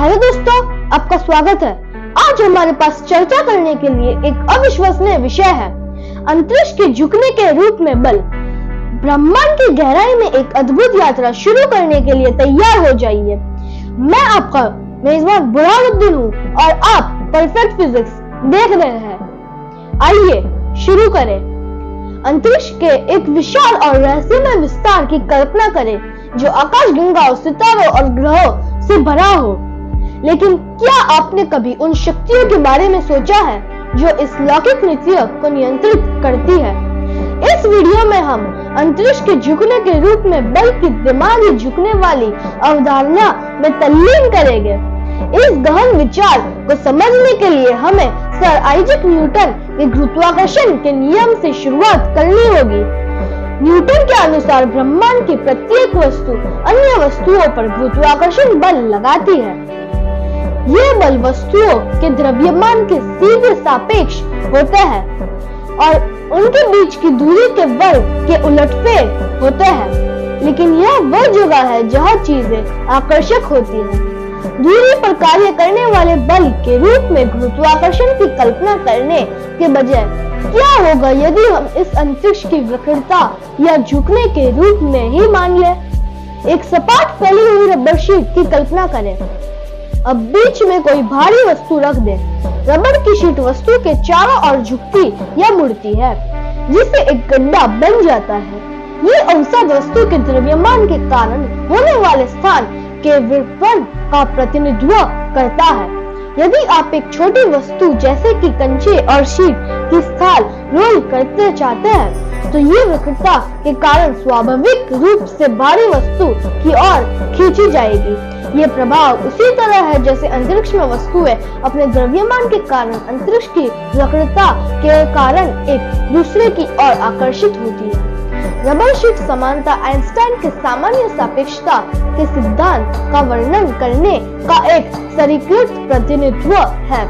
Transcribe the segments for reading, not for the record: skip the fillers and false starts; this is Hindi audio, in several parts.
हेलो दोस्तों, आपका स्वागत है। आज हमारे पास चर्चा करने के लिए एक अविश्वसनीय विषय है, अंतरिक्ष के झुकने के रूप में बल। ब्रह्मांड की गहराई में एक अद्भुत यात्रा शुरू करने के लिए तैयार हो जाइए। मैं आपका मेजबान बुरहानुद्दीन हूँ और आप परफेक्ट फिजिक्स देख रहे हैं। आइए शुरू करें। अंतरिक्ष के एक विशाल और रहस्यमय विस्तार की कल्पना करें जो आकाशगंगाओं, सितारों और ग्रहों से भरा हो। लेकिन क्या आपने कभी उन शक्तियों के बारे में सोचा है जो इस लौकिक नृत्य को नियंत्रित करती है? इस वीडियो में हम अंतरिक्ष के झुकने के रूप में बल की दिमागी झुकने वाली अवधारणा में तल्लीन करेंगे। इस गहन विचार को समझने के लिए हमें सर आइजैक न्यूटन के गुरुत्वाकर्षण के नियम से शुरुआत करनी होगी। न्यूटन के अनुसार ब्रह्मांड की प्रत्येक वस्तु अन्य वस्तुओं पर गुरुत्वाकर्षण बल लगाती है। ये बल वस्तुओं के द्रव्यमान के सीधे सापेक्ष होते हैं और उनके बीच की दूरी के वर्ग के उलटफेर होते हैं। लेकिन यह वह जगह है जहाँ चीजें आकर्षक होती हैं। दूरी पर कार्य करने वाले बल के रूप में गुरुत्वाकर्षण की कल्पना करने के बजाय क्या होगा यदि हम इस अंतरिक्ष की विकृतता या झुकने के रूप में ही मान लें? एक सपाट फैली हुई रबर शीट की कल्पना करें। अब बीच में कोई भारी वस्तु रख दें। रबर की शीट वस्तु के चारों ओर झुकती या मुड़ती है, जिससे एक गड्ढा बन जाता है। ये औसत वस्तु के द्रव्यमान के कारण होने वाले स्थान के विवर्तन का प्रतिनिधित्व करता है। यदि आप एक छोटी वस्तु जैसे कि कंचे और शीट की स्थान रोल करते चाहते हैं, तो ये विकृतता के कारण स्वाभाविक रूप से भारी वस्तु की ओर खींची जाएगी। ये प्रभाव उसी तरह है जैसे अंतरिक्ष में वस्तुएं अपने द्रव्यमान के कारण अंतरिक्ष की विकृतता के कारण एक दूसरे की ओर आकर्षित होती है। रबर शीट समानता आइंस्टाइन के सामान्य सापेक्षता के सिद्धांत का वर्णन करने का एक सरलीकृत प्रतिनिधित्व है।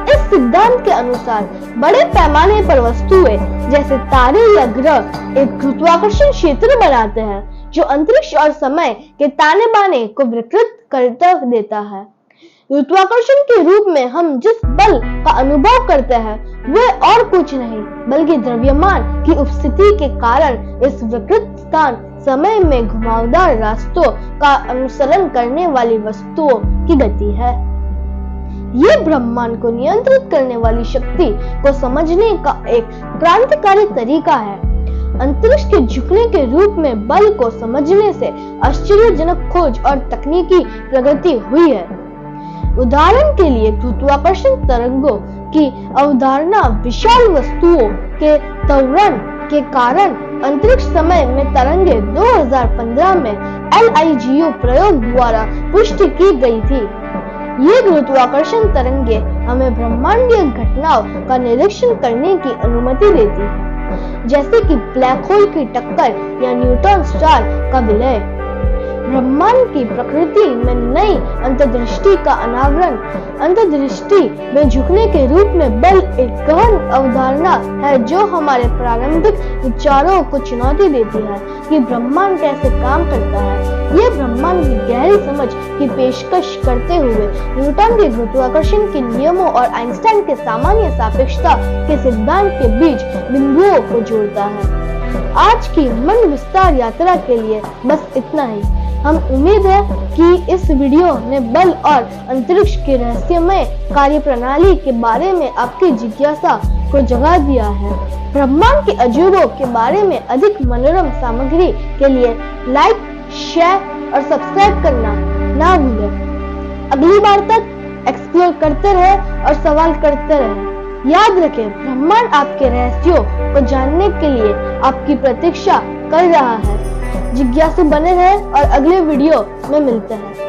इस सिद्धांत के अनुसार बड़े पैमाने पर वस्तुएं जैसे तारे या ग्रह एक गुरुत्वाकर्षण क्षेत्र बनाते हैं जो अंतरिक्ष और समय के ताने बाने को विकृत कर देता है। गुरुत्वाकर्षण के रूप में हम जिस बल का अनुभव करते हैं वह और कुछ नहीं बल्कि द्रव्यमान की उपस्थिति के कारण इस विकृत स्थान समय में घुमावदार रास्तों का अनुसरण करने वाली वस्तुओं की गति है। ये ब्रह्मांड को नियंत्रित करने वाली शक्ति को समझने का एक क्रांतिकारी तरीका है। अंतरिक्ष के झुकने के रूप में बल को समझने से आश्चर्यजनक खोज और तकनीकी प्रगति हुई है। उदाहरण के लिए गुरुत्वाकर्षण तरंगों की अवधारणा विशाल वस्तुओं के त्वरण के कारण अंतरिक्ष समय में तरंगे 2015 में LIGO प्रयोग द्वारा पुष्टि की गई थी। ये गुरुत्वाकर्षण तरंगे हमें ब्रह्मांडीय घटनाओं का निरीक्षण करने की अनुमति देती है, जैसे कि ब्लैक होल की टक्कर या न्यूट्रॉन स्टार का विलय। ब्रह्मांड की प्रकृति में नई अंतर्दृष्टि का अनावरण। अंतर्दृष्टि में झुकने के रूप में बल एक गहन अवधारणा है जो हमारे प्रारंभिक विचारों को चुनौती देती है कि ब्रह्मांड कैसे काम करता है। यह ब्रह्मांड की गहरी समझ की पेशकश करते हुए न्यूटन के गुरुत्वाकर्षण के नियमों और आइंस्टाइन के सामान्य सापेक्षता के सिद्धांत के बीच बिंदुओं को जोड़ता है। आज की मन विस्तार यात्रा के लिए बस इतना ही। हम उम्मीद है कि इस वीडियो ने बल और अंतरिक्ष की रहस्यमय कार्यप्रणाली के बारे में आपकी जिज्ञासा को जगा दिया है। ब्रह्मांड के अजूबों के बारे में अधिक मनोरम सामग्री के लिए लाइक, शेयर और सब्सक्राइब करना ना भूलें। अगली बार तक एक्सप्लोर करते रहे और सवाल करते रहे। याद रखें, ब्रह्मांड आपके रहस्यों को जानने के लिए आपकी प्रतीक्षा कर रहा है। जिज्ञासु बने रहें और अगले वीडियो में मिलते हैं।